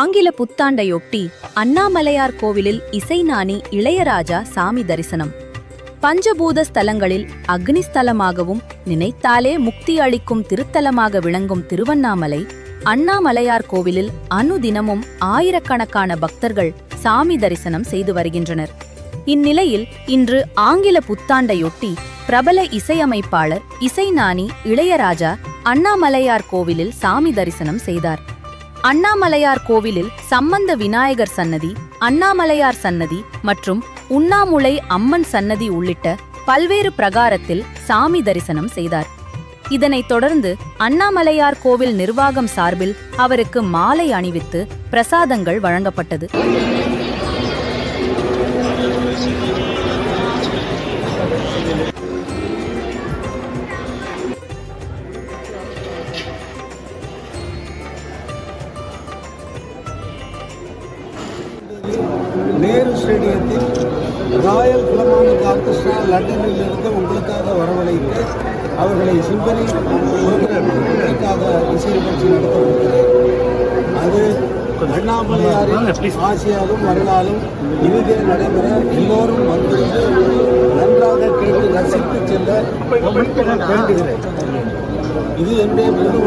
ஆங்கில புத்தாண்டையொட்டி அண்ணாமலையார் கோவிலில் இசைஞானி இளையராஜா சாமி தரிசனம். பஞ்சபூத ஸ்தலங்களில் அக்னி ஸ்தலமாகவும் நினைத்தாலே முக்தி அளிக்கும் திருத்தலமாக விளங்கும் திருவண்ணாமலை அண்ணாமலையார் கோவிலில் அனுதினமும் ஆயிரக்கணக்கான பக்தர்கள் சாமி தரிசனம் செய்து வருகின்றனர். இந்நிலையில் இன்று ஆங்கில புத்தாண்டையொட்டி பிரபல இசையமைப்பாளர் இசைஞானி இளையராஜா அண்ணாமலையார் கோவிலில் சாமி தரிசனம் செய்தார். அண்ணாமலையார் கோவிலில் சம்பந்த விநாயகர் சன்னதி, அண்ணாமலையார் சன்னதி மற்றும் உண்ணாமுலை அம்மன் சன்னதி உள்ளிட்ட பல்வேறு பிரகாரத்தில் சாமி தரிசனம் செய்தார். இதனைத் தொடர்ந்து அண்ணாமலையார் கோவில் நிர்வாகம் சார்பில் அவருக்கு மாலை அணிவித்து பிரசாதங்கள் வழங்கப்பட்டது. நேரு ஸ்டேடியத்தில் ராயல் பிலமானிக் ஆர்கெஸ்ட்ரா லண்டனில் இருந்து உங்களுக்காக வரவழைத்து அவர்களை சிம்பனி உங்களுக்காக இசை நிகழ்ச்சி நடத்தப்படுகிறது. அது அண்ணாமலையாரின் ஆசியாலும் வரலாலும் இனிதே நடைபெற எல்லோரும் வந்து நன்றாக கேட்டு ரசித்து செல்ல வேண்டுகிறேன். இது என்னுடைய முழு